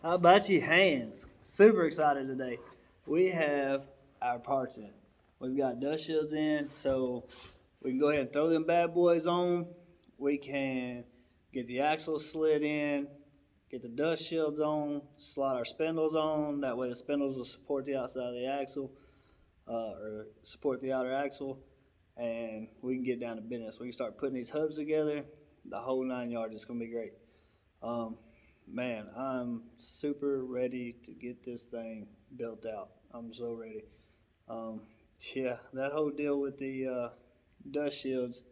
How about you, hands? Super excited today. We have our parts in. We've got dust shields in, so we can go ahead and throw them bad boys on. We can get the axles slid in, get the dust shields on, slide our spindles on. That way the spindles will support the outside of the axle, or support the outer axle, and we can get down to business. We can start putting these hubs together. The whole 9 yards is going to be great. Man, I'm super ready to get this thing built out. I'm so ready. Yeah, that whole deal with the dust shields,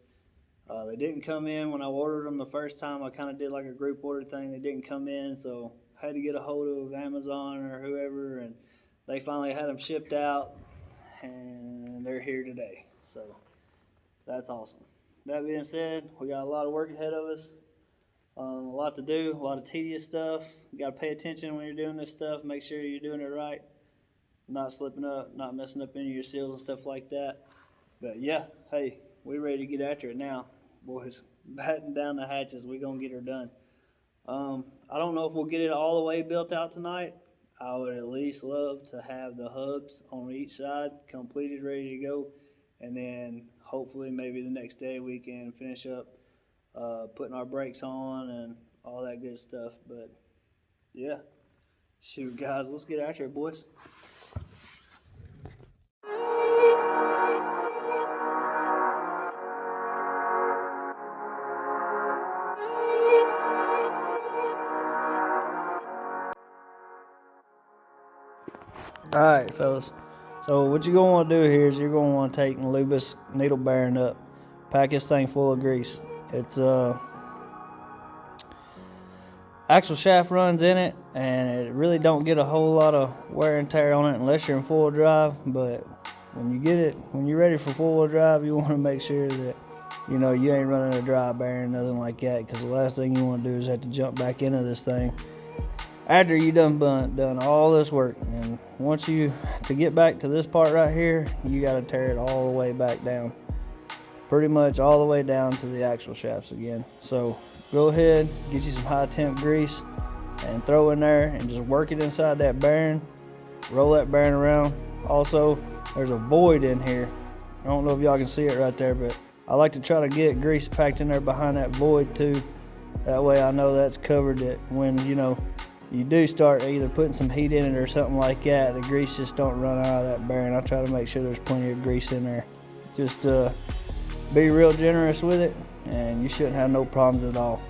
they didn't come in when I ordered them the first time. I kind of did like a group order thing. They didn't come in, so I had to get a hold of Amazon or whoever, and they finally had them shipped out, and they're here today. So that's awesome. That being said, we got a lot of work ahead of us. A lot to do, a lot of tedious stuff. You got to pay attention when you're doing this stuff. Make sure you're doing it right, not slipping up, not messing up any of your seals and stuff like that. But yeah, hey, we're ready to get after it now, boys. Batten down the hatches. We're gonna get her done. I don't know if we'll get it all the way built out tonight. I would at least love to have the hubs on each side completed, ready to go, and then hopefully maybe the next day we can finish up putting our brakes on and all that good stuff. But yeah, shoot, guys, let's get after it, boys. All right, fellas. So what you're gonna want to do here is you're gonna want to take and lube this needle bearing up, pack this thing full of grease. It's axle shaft runs in it, and it really don't get a whole lot of wear and tear on it unless you're in full drive. But when you're ready for full wheel drive, you want to make sure that you ain't running a dry bearing, nothing like that, because the last thing you want to do is have to jump back into this thing after you done all this work. And to get back to this part right here, you got to tear it all the way back down, pretty much all the way down to the axle shafts again. So go ahead, get you some high temp grease and throw in there and just work it inside that bearing. Roll that bearing around. Also, there's a void in here. I don't know if y'all can see it right there, but I like to try to get grease packed in there behind that void too. That way I know that's covered, that when you do start either putting some heat in it or something like that, the grease just don't run out of that bearing. I try to make sure there's plenty of grease in there. Just be real generous with it, and you shouldn't have no problems at all.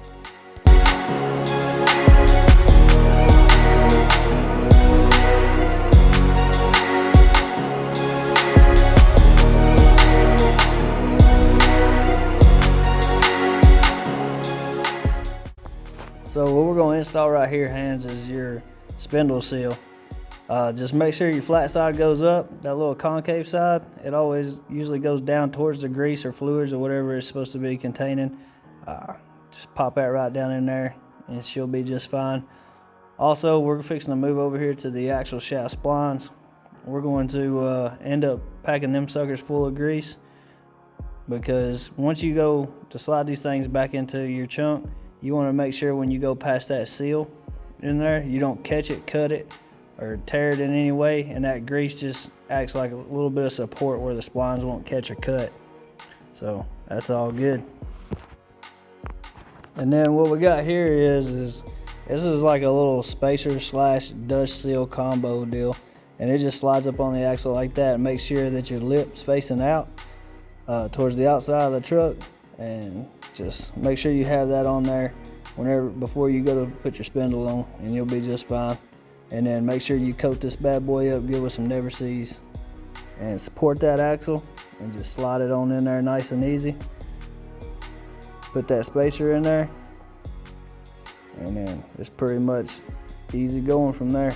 So what we're going to install right here, hands, is your spindle seal. Just make sure your flat side goes up. That little concave side, it always usually goes down towards the grease or fluids or whatever it's supposed to be containing. Just pop that right down in there and she'll be just fine. Also, we're fixing to move over here to the actual shaft splines. We're going to end up packing them suckers full of grease, because once you go to slide these things back into your chunk, you want to make sure when you go past that seal in there, you don't catch it, cut it, or tear it in any way, and that grease just acts like a little bit of support where the splines won't catch or cut. So that's all good. And then what we got here is this is like a little spacer slash dust seal combo deal, and it just slides up on the axle like that and makes sure that your lip's facing out towards the outside of the truck, and just make sure you have that on there before you go to put your spindle on, and you'll be just fine. And then make sure you coat this bad boy up good with some Never Sees, and support that axle and just slide it on in there nice and easy. Put that spacer in there, and then it's pretty much easy going from there.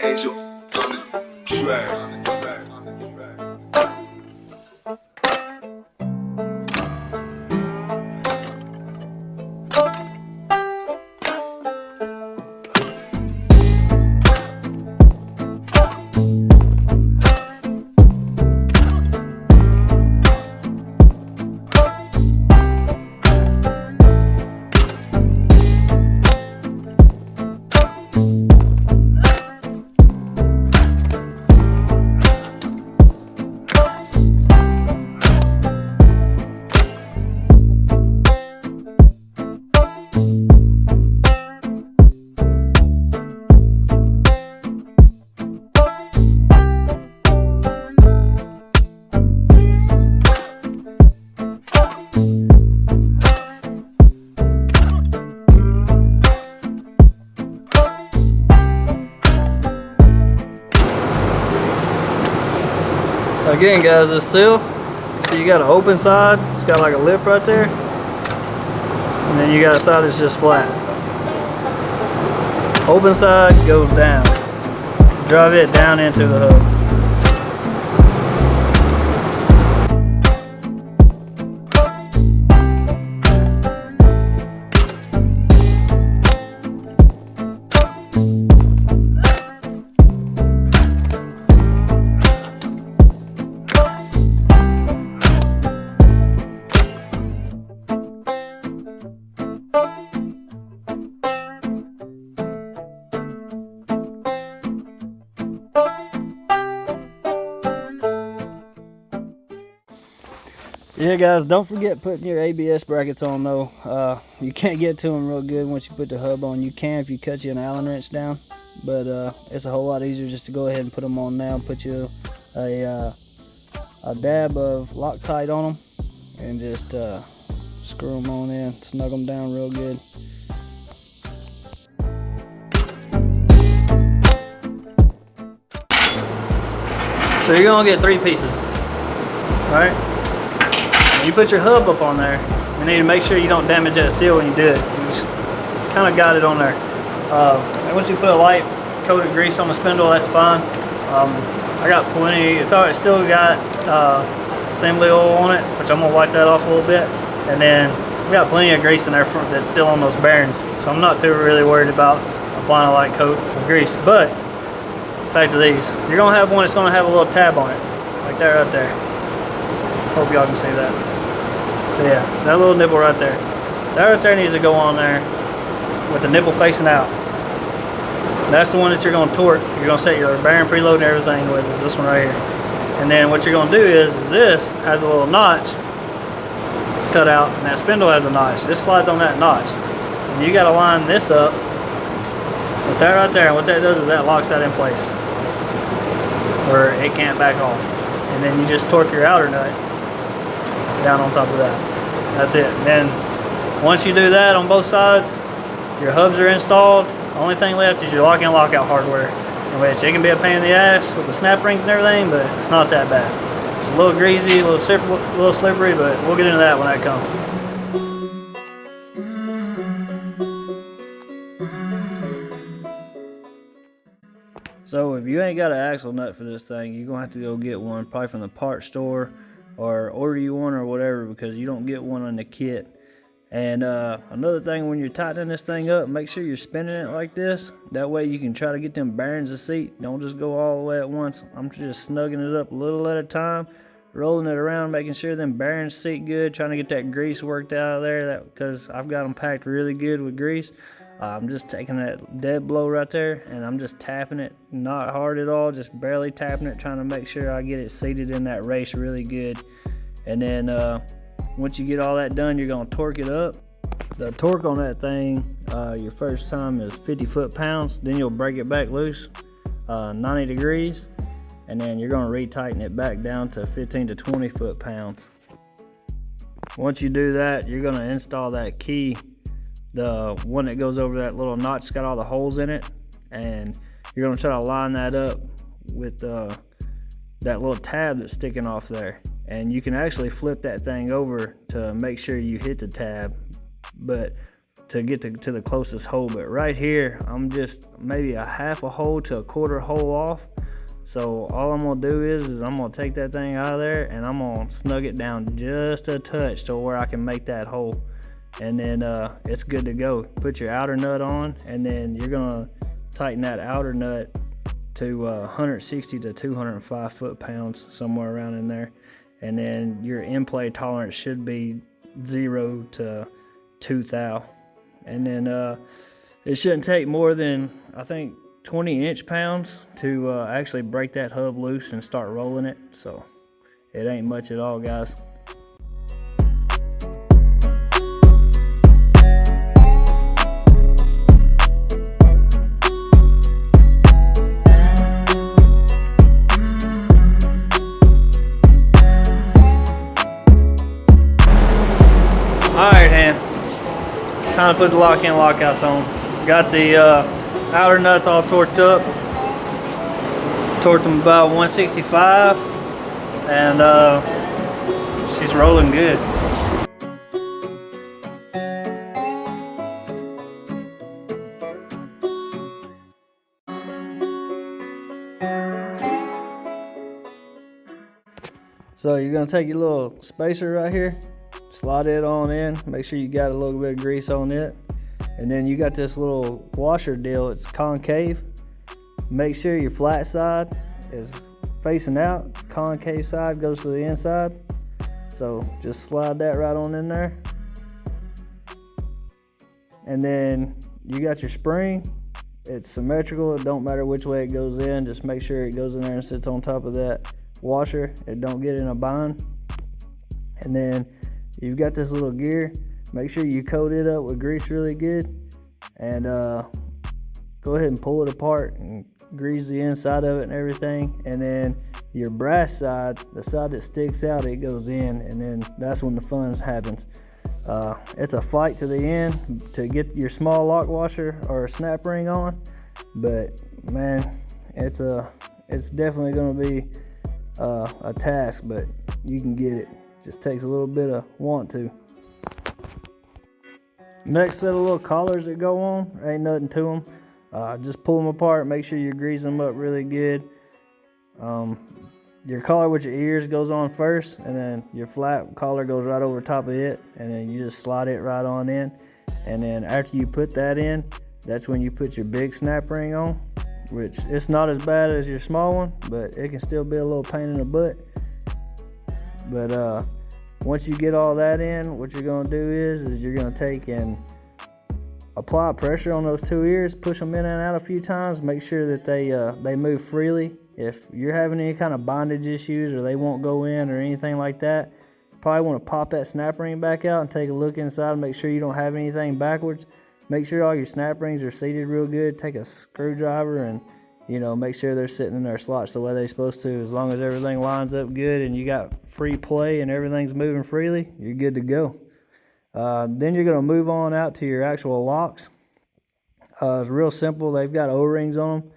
Angel on the track. Again, guys, this seal, see you got an open side, it's got like a lip right there, and then you got a side that's just flat. Open side goes down. Drive it down into the hub. Yeah, guys, don't forget putting your ABS brackets on though. You can't get to them real good once you put the hub on. You can if you cut you an Allen wrench down, but it's a whole lot easier just to go ahead and put them on now. Put you a dab of Loctite on them and just screw them on in, snug them down real good. So you're gonna get 3 pieces, all right? You put your hub up on there, you need to make sure you don't damage that seal when you do it. You just kind of got it on there. And once you put a light coat of grease on the spindle, that's fine. I got plenty, it's still got assembly oil on it, which I'm gonna wipe that off a little bit. And then we got plenty of grease in there that's still on those bearings. So I'm not too really worried about applying a light coat of grease. But back to these, you're gonna have one that's gonna have a little tab on it, like that right there. Hope y'all can see that. But yeah, that little nipple right there. That right there needs to go on there with the nipple facing out. That's the one that you're going to torque. You're going to set your bearing preload and everything with, is this one right here. And then what you're going to do is this has a little notch cut out, and that spindle has a notch. This slides on that notch. And you got to line this up with that right there. And what that does is that locks that in place where it can't back off. And then you just torque your outer nut down on top of that. That's it. And then once you do that on both sides, your hubs are installed. The only thing left is your lock and lockout hardware, which it can be a pain in the ass with the snap rings and everything, but it's not that bad. It's a little greasy, a little slippery, but we'll get into that when that comes. So if you ain't got an axle nut for this thing, you're gonna have to go get one, probably from the parts store, or order you one or whatever, because you don't get one on the kit. And another thing, when you're tightening this thing up, make sure you're spinning it like this. That way you can try to get them bearings of seat. Don't just go all the way at once. I'm just snugging it up a little at a time, rolling it around, making sure them bearings seat good, trying to get that grease worked out of there, because I've got them packed really good with grease. I'm just taking that dead blow right there, and I'm just tapping it, not hard at all, just barely tapping it, trying to make sure I get it seated in that race really good. And then once you get all that done, you're gonna torque it up. The torque on that thing, your first time is 50 foot-pounds, then you'll break it back loose, 90 degrees, and then you're gonna retighten it back down to 15 to 20 foot-pounds. Once you do that, you're gonna install that key, the one that goes over that little notch, got all the holes in it, and you're gonna try to line that up with that little tab that's sticking off there. And you can actually flip that thing over to make sure you hit the tab, but to get to the closest hole. But right here, I'm just maybe a half a hole to a quarter hole off. So all I'm gonna do is I'm gonna take that thing out of there and I'm gonna snug it down just a touch to where I can make that hole. And then it's good to go. Put your outer nut on, and then you're gonna tighten that outer nut to 160 to 205 foot-pounds, somewhere around in there. And then your in-play tolerance should be 0 to 2 thou. And then it shouldn't take more than, I think, 20 inch-pounds to actually break that hub loose and start rolling it. So it ain't much at all, guys. Alright, hand. It's time to put the lock-in lockouts on. Got the outer nuts all torqued up. Torqued them about 165, and she's rolling good. So you're gonna take your little spacer right here, slide it on in, make sure you got a little bit of grease on it. And then you got this little washer deal, it's concave. Make sure your flat side is facing out, concave side goes to the inside. So just slide that right on in there. And then you got your spring, it's symmetrical, it don't matter which way it goes in, just make sure it goes in there and sits on top of that washer, it don't get in a bind. And then you've got this little gear, make sure you coat it up with grease really good, and go ahead and pull it apart and grease the inside of it and everything. And then your brass side, the side that sticks out, it goes in, and then that's when the fun happens. It's a fight to the end to get your small lock washer or snap ring on, but man, it's definitely going to be a task, but you can get it. Just takes a little bit of want to. Next set of little collars that go on, ain't nothing to them. Just pull them apart, make sure you grease them up really good. Your collar with your ears goes on first, and then your flat collar goes right over top of it, and then you just slide it right on in. And then after you put that in, that's when you put your big snap ring on, which it's not as bad as your small one, but it can still be a little pain in the butt. But once you get all that in, what you're gonna do is you're gonna take and apply pressure on those two ears, push them in and out a few times, make sure that they move freely. If you're having any kind of bondage issues or they won't go in or anything like that, you probably want to pop that snap ring back out and take a look inside and make sure you don't have anything backwards. Make sure all your snap rings are seated real good. Take a screwdriver and make sure they're sitting in their slots the way they're supposed to. As long as everything lines up good and you got free play and everything's moving freely, you're good to go. Then you're going to move on out to your actual locks. It's real simple. They've got O-rings on them.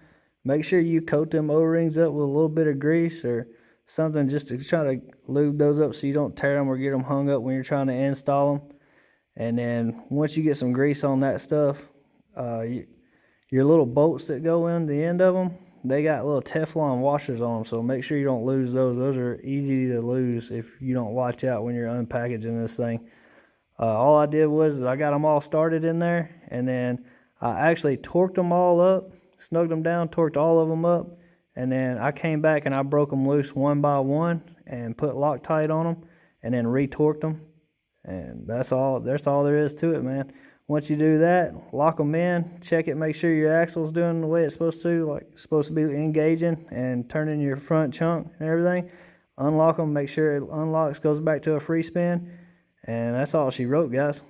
Make sure you coat them O-rings up with a little bit of grease or something just to try to lube those up so you don't tear them or get them hung up when you're trying to install them. And then once you get some grease on that stuff, your little bolts that go in the end of them, they got little Teflon washers on them, so make sure you don't lose those. Those are easy to lose if you don't watch out when you're unpackaging this thing. All I did was I got them all started in there, and then I actually torqued them all up, snugged them down, torqued all of them up, and then I came back and I broke them loose one by one and put Loctite on them, and then retorqued them. And that's all there is to it, man. Once you do that, lock them in, check it, make sure your axle's doing the way it's supposed to, like it's supposed to be engaging and turning your front chunk and everything. Unlock them, make sure it unlocks, goes back to a free spin, and that's all she wrote, guys.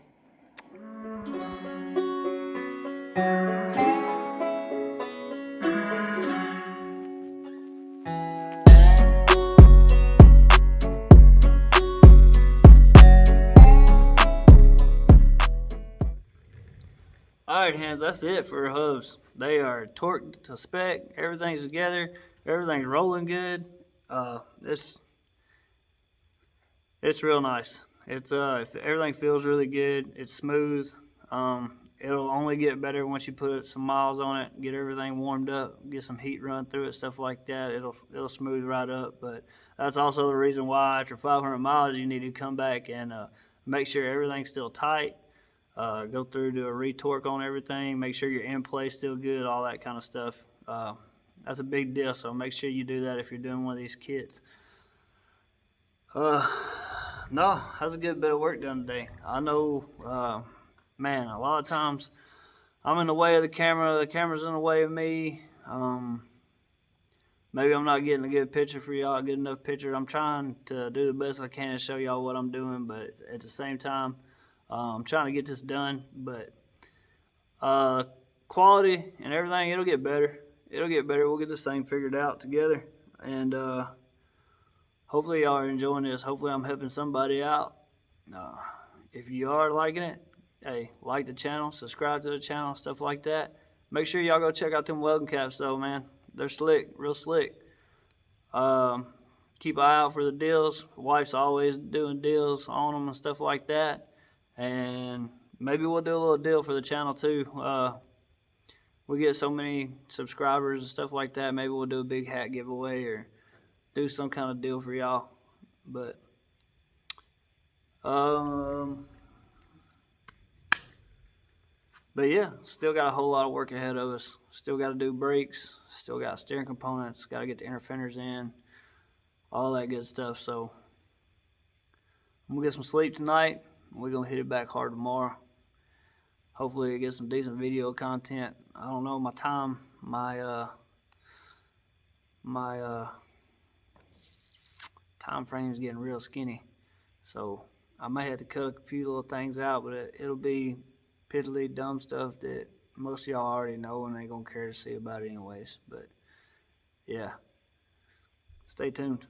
Alright, hands, that's it for hubs. They are torqued to spec, everything's together, everything's rolling good. It's real nice. Everything feels really good, it's smooth. It'll only get better once you put some miles on it, get everything warmed up, get some heat run through it, stuff like that. It'll smooth right up. But that's also the reason why after 500 miles you need to come back and make sure everything's still tight. Go through, do a retorque on everything, make sure your in place still good, all that kind of stuff. That's a big deal. So make sure you do that if you're doing one of these kits. No, that's a good bit of work done today. I know, man, a lot of times I'm in the way of the camera's in the way of me. Maybe I'm not getting a good picture for y'all, a good enough picture. I'm trying to do the best I can to show y'all what I'm doing, but at the same time, I'm trying to get this done. But quality and everything, it'll get better. It'll get better. We'll get this thing figured out together, and hopefully y'all are enjoying this. Hopefully I'm helping somebody out. If you are liking it, hey, like the channel, subscribe to the channel, stuff like that. Make sure y'all go check out them welding caps though, man. They're slick, real slick. Keep an eye out for the deals. Wife's always doing deals on them and stuff like that. And maybe we'll do a little deal for the channel too. We get so many subscribers and stuff like that. Maybe we'll do a big hat giveaway or do some kind of deal for y'all. But yeah, still got a whole lot of work ahead of us. Still got to do brakes, still got steering components, got to get the inner fenders in, all that good stuff. So I'm gonna get some sleep tonight. We're gonna hit it back hard tomorrow. Hopefully get some decent video content. I don't know, my time frame is getting real skinny, so I may have to cut a few little things out, but it'll be piddly dumb stuff that most of y'all already know and ain't gonna care to see about it anyways. But yeah, stay tuned.